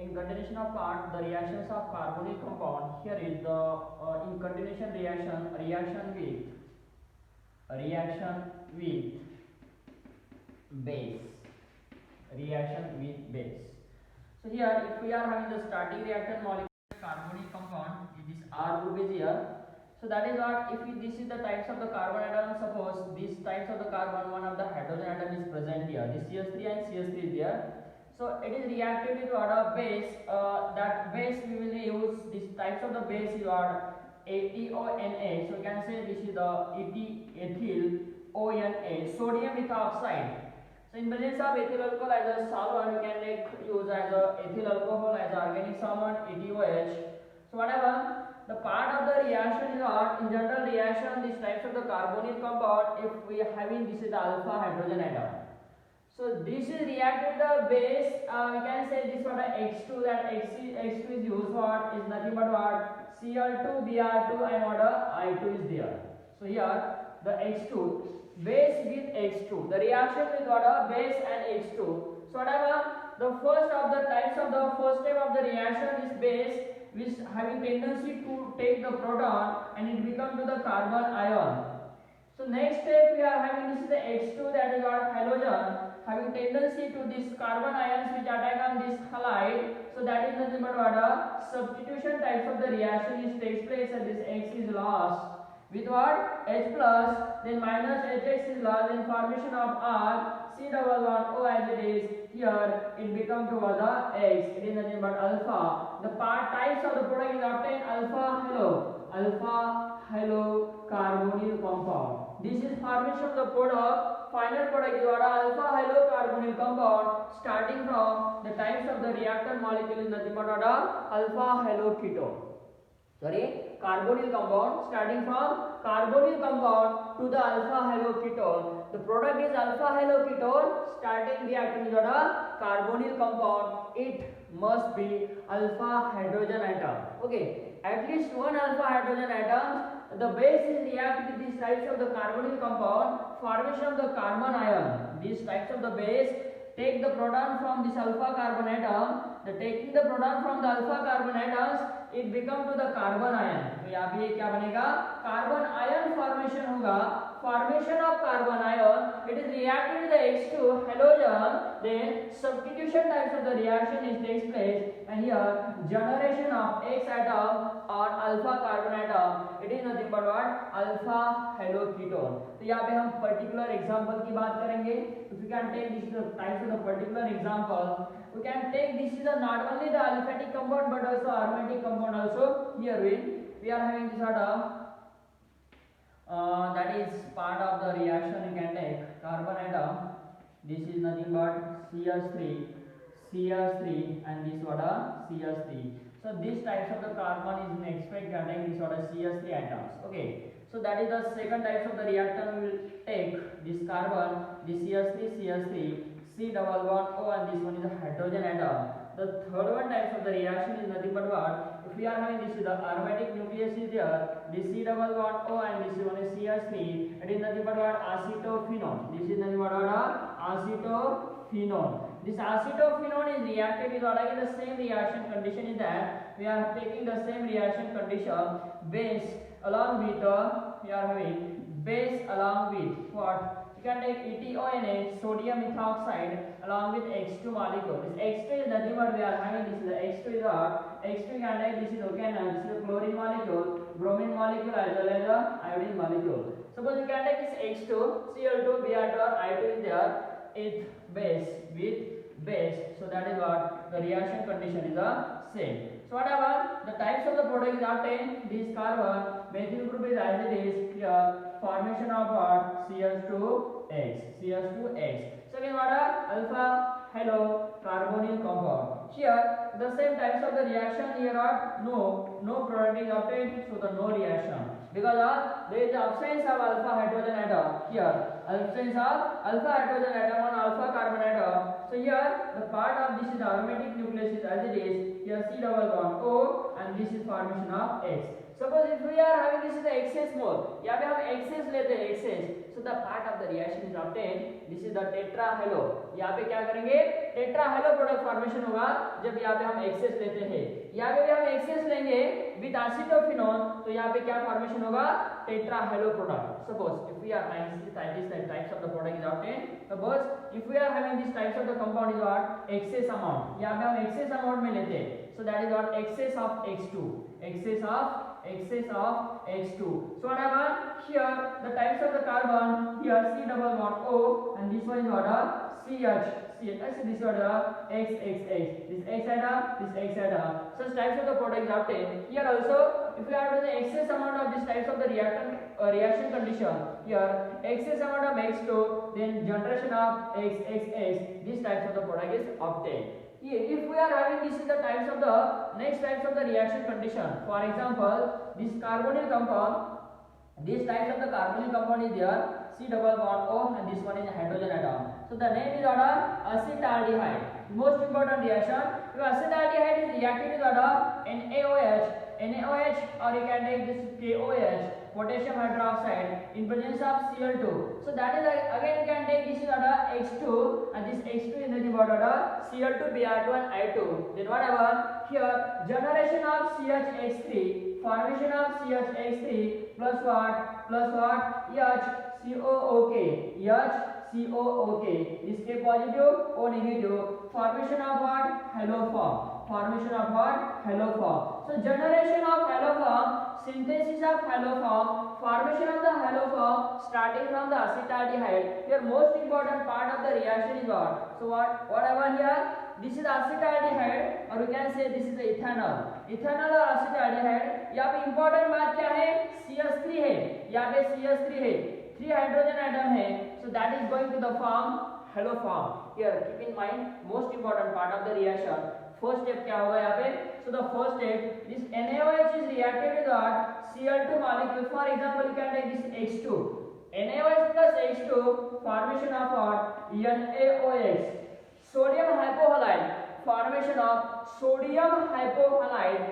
In continuation of part, the reactions of carbonyl compound. Here is the in continuation reaction with base, reaction with base. So here, if we are having the starting reactant molecule carbonyl compound, it is R group is here. So that is what, if this is the types of the carbon atom, suppose these types of the carbon, one of the hydrogen atom is present here, this CH3 and CH3 is there. So it is reacted with what a base, that base we will use, these types of the base is what ATONA. So you can say this is the ethyl ONA, sodium methoxide. So in presence of ethyl alcohol as a solvent, we can use as a ethyl alcohol as a organic solvent, ETOH. So whatever the part of the reaction is what, in general reaction, these types of the carbonyl compound, if we are having, this is the alpha hydrogen atom. So this is reacted the base, we can say this what a X2, that X2 is used what is nothing but what Cl2 Br2 and what a I2 is there. So here the X2 base with X2, the reaction with what a base and X2. So whatever the first of the types of the first step of the reaction is base which having tendency to take the proton and it become to the carbon ion. So next step we are having, this is the X2, that is what halogen having tendency to this carbon ions which attack on this halide. So that is nothing but what a substitution types of the reaction is takes place, and this X is lost with what H plus, then minus HX is lost, then formation of R C double one O as it is here, it become to what the X, it is nothing but alpha. The part types of the product is obtained alpha halo carbonyl compound. This is formation of the product. Final product is what alpha halo carbonyl compound, starting from the types of the reactant molecule is nothing but what alpha halo ketone. Carbonyl compound, starting from carbonyl compound to the alpha halo ketone. The product is alpha halo ketone. Starting reaction is what a carbonyl compound. It must be alpha hydrogen atom. Okay, at least one alpha hydrogen atom. The base is react with these types of the carbonyl compound, formation of the carbon ion. These types of the base take the proton from this alpha carbon atom. The taking the proton from the alpha carbon atoms, it become to the carbon ion. तो यहाँ भी ये क्या बनेगा, carbon ion formation होगा. Formation of carbon ion, it is reacted with the H2 halogen, then substitution types of the reaction is takes place, and here generation of X atom or alpha carbon atom, it is nothing but what alpha halo ketone. तो यहाँ पे हम particular example की बात करेंगे. If we can take this the types of the particular example, we can take this is not only the aliphatic compound but also aromatic compound also. Here we are having this atom. That is part of the reaction. You can take carbon atom. This is nothing but CH3, and this what a CH3. So these types of the carbon is in expect containing this what a CH3 atoms. Okay. So that is the second types of the reactant. We will take this carbon, this CH3, C double one O, and this one is a hydrogen atom. The third one types of the reaction is nothing but what? If we are having this is the aromatic nucleus is there, this C double one O and this one is CH3, it is nothing but what? Acetophenone. This is nothing but what? Acetophenone. This acetophenone is reacted with what? Again the same reaction condition is that we are taking the same reaction condition, base along with we are having base along with what? You can take ETONA, sodium methoxide, along with X2 molecule. This X2 is nothing but we are having this is the X2 is what? X2 you can take this is okay now. This is a chlorine molecule, bromine molecule as well as a iodine molecule. Suppose you can take this H2, Cl2, Br2 or I2 is there. It base with base. So that is what the reaction condition is the same. So whatever the types of the product is obtained, this carbon methyl group is as it is here. Formation of what? CH2X. So again what are alpha halo carbonyl compound. Here the same types of the reaction here are no product is obtained, so the no reaction because there is the absence of alpha hydrogen atom. Here absence of alpha hydrogen atom on alpha carbon atom. So here the part of this is the aromatic nucleus is as it is here C double bond O, and this is formation of X. Suppose if we are having this is the excess mole, यहाँ पे हम excess लेते हैं excess. So so the part of the reaction is obtained. This is the tetrahalo. यहाँ पे क्या करेंगे, टेट्राहेलो product formation होगा जब यहाँ पे हम एक्सेस लेते हैं। यहाँ पे भी हम एक्सेस लेंगे विद एसिटोफिनोन, तो यहाँ पे क्या फॉर्मेशन होगा, tetrahalo product. Suppose if we are having these types of the product is obtained, suppose if we are having these types of the compound is what, excess amount, यहाँ पे हम excess amount में लेते हैं, so that is what, excess of X2, excess of H2. So what happened here, the types of the carbon, here C double bond O, and this one is what, CH, this is what, XXX, this X atom, this X atom. Such types of the product is obtained. Here also, if we are doing the excess amount of these types of the reaction condition, here excess amount of X2, then generation of XXX, these types of the product is obtained. If we are having this is the types of the next types of the reaction condition, for example this carbonyl compound, these types of the carbonyl compound is there, C double bond O, and this one is a hydrogen atom. So the name is acetaldehyde. Most important reaction, if acetaldehyde is reacted with NaOH, or you can take this KOH, potassium hydroxide, in presence of Cl2. So that is again you can take this is X2, and this X2 is nothing but Cl2, Br2 and I2. Then whatever here, generation of CHX3, formation of CHX3 plus what, HCOOK, this K positive, O negative, formation of what, haloform, so generation of haloform, synthesis of haloform, formation of the haloform starting from the acetaldehyde. Here most important part of the reaction is what, so whatever here, this is acetaldehyde, or we can say this is the ethanol और acetaldehyde. यहाँ पे important बात क्या है, CH3 है, यहाँ पे CH3 है, 3 हाइड्रोजन एटम है, so that is going to the form haloform. Here keep in mind most important part of the reaction. First step क्या होगा यहाँ पे, so the first step, this NaOH is reacted with what, Cl2 molecule. For example you can take this H2, NaOH plus H2, formation of what, NaOH, sodium hypohalide, formation of sodium hypohalide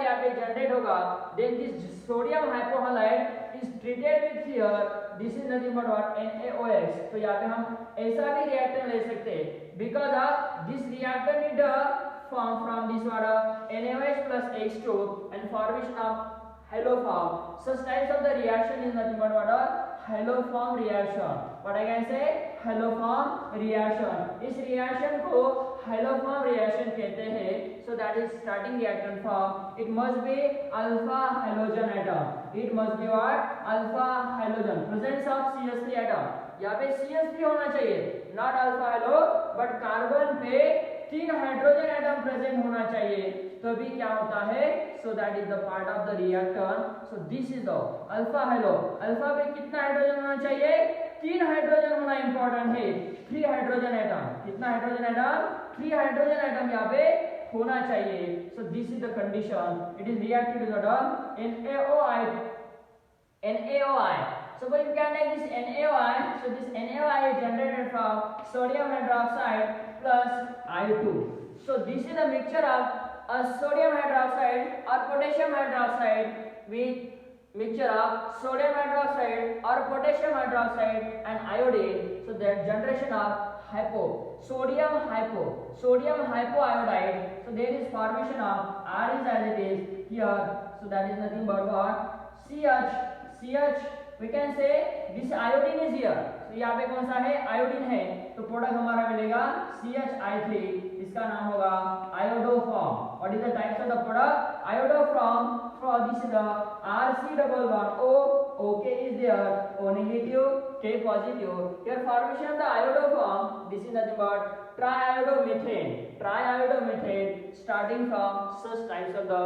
यहाँ पे generate होगा. Then this sodium hypohalide is treated with here, this is nothing but what, NaOH. तो यहाँ पे हम ऐसा भी reactor ले सकते हैं, because of this reactor need form from this water NaOH plus H2 and formation of haloform. Such types of the reaction is nothing but what, haloform reaction. What I can say, haloform reaction. इस reaction को haloform reaction कहते हैं. So that is starting reactant form. It must be alpha halogen atom. It must be what, alpha halogen. Presence of CH3 atom. यहाँ पे CH3 होना चाहिए, not alpha halo, but carbon पे 3 hydrogen atom present होना चाहिए, तभी क्या होता है, so that is the part of the reactor. So this is the alpha halo. Alpha पे कितना हाइड्रोजन होना चाहिए, 3 हाइड्रोजन होना इंपॉर्टेंट है. 3 हाइड्रोजन एटम, कितना हाइड्रोजन एटम, 3 हाइड्रोजन एटम यहाँ पे होना चाहिए. So this is the condition. It is reacted with the NaOI. So you can take this NaOI. So this NaOI is generated from sodium hydroxide plus I2. So this is a mixture of sodium hydroxide or potassium hydroxide with mixture of sodium hydroxide or potassium hydroxide and iodine. So that generation of sodium hypoiodide. So there is formation of R is as it is here. So that is nothing but what, CH. We can say this iodine is here. So यहाँ पे कौन सा है, iodine है, तो product हमारा मिलेगा CHI3. इसका नाम होगा iodoform. What is the types of the product, iodoform. For this is the RC double bond O, OK is there, O negative, K positive. Here formation of the iodoform, this is nothing but triiodomethane starting from such types of the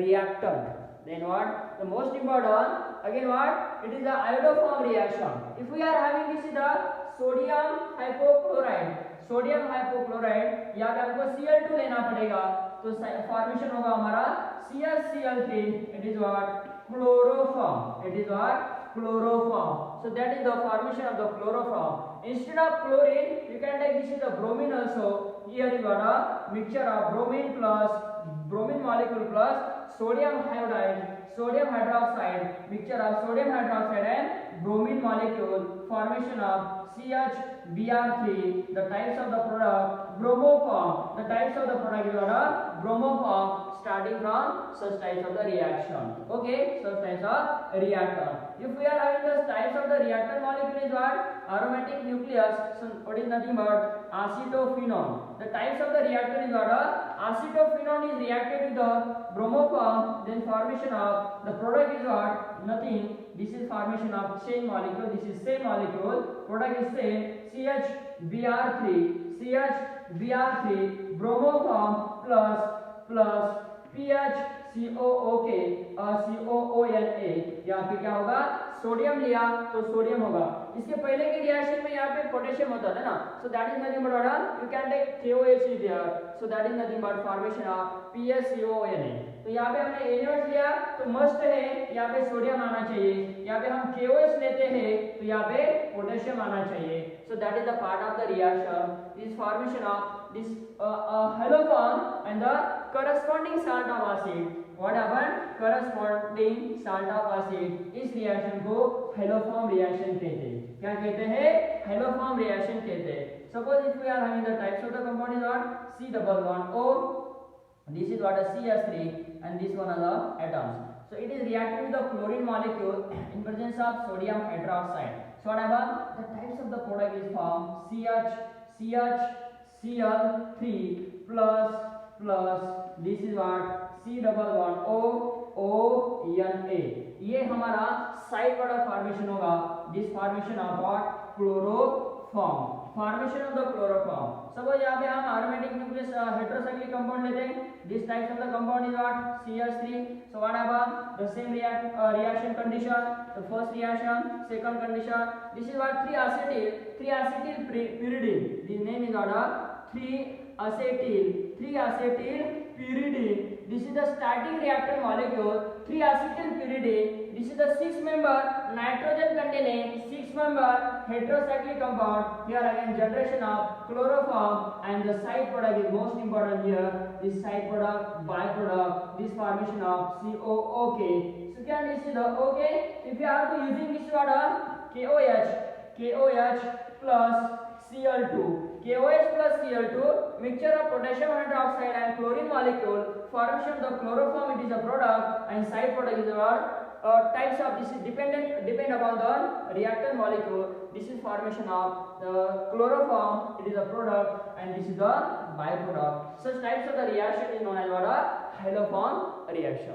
reactant. Then what, the most important, again what, it is the iodoform reaction. If we are having this is the sodium hypochlorite, यहाँ पे हमको Cl2 लेना पड़ेगा, तो formation होगा हमारा CHCl3. It is what, chloroform. So that is the formation of the chloroform. Instead of chlorine, you can take this is the bromine also. Here you got a mixture of bromine molecule plus sodium iodide sodium hydroxide, mixture of sodium hydroxide and bromine molecule, formation of CHBr3. The types of the product bromoform. The types of the product is what are bromoform, starting from such types of the reaction. Okay, such types of reactor. If we are having the types of the reactor molecule is what aromatic nucleus. So what is nothing but acetophenone. The types of the reactor is what acetophenone is reacted with the bromoform, then formation of the product is what nothing. This is formation of same molecule. This is same molecule. Product is same. CHBr3 bromoform plus PHCOOK COONA. यहाँ पे क्या होगा sodium लिया तो sodium होगा. इसके पहले की रिएक्शन में यहाँ पे पोटेशियम होता था ना, so that is nothing but what you can take KOH is there, so that is nothing but formation of PSCONA. तो यहाँ पे हमने NaOH लिया तो मस्ट है यहाँ पे सोडियम आना चाहिए. यहाँ पे हम KOH लेते हैं तो यहाँ पे पोटेशियम आना चाहिए. So that is the part of the reaction. This formation of this haloform and the corresponding salt of acid. What happened? Corresponding salt of acid. इस रिएक्शन को हेलोफॉर्म रिएक्शन कहते हैं. क्या कहते हैं? हेलोफॉर्म रिएक्शन कहते हैं. Suppose if we are having the types of the compound is what C double bond O. This is what a CH3 and this one are the atoms. So it is reacting with the chlorine molecule in presence of sodium hydroxide. So whatever the types of the product is formed Cl3 plus this is what C double bond O Na. ये हमारा side वाला formation होगा. This formation of what chloroform. Formation of the chloroform. Suppose यहाँ पे हम aromatic nucleus heterocyclic compound लेते हैं. This types of the compound is what CH3. So what about the same reaction condition? The first reaction, second condition. This is what 3-acetyl pyridine. The name is what 3-acetyl pyridine. This is the starting reactor molecule 3-acetyl pyridine. This is the 6-member nitrogen containing 6-member heterocyclic compound. Here again generation of chloroform and the side product is most important here. This side product, byproduct, this formation of COOK. So can you see the OK? If you are to using this water KOH plus Cl2. KOH plus Cl2 mixture of potassium hydroxide and chlorine molecule, formation of the chloroform, it is a product, and side product is what types of this is depend upon the reactor molecule. This is formation of the chloroform, it is a product, and this is the byproduct. Such types of the reaction is known as what a haloform reaction.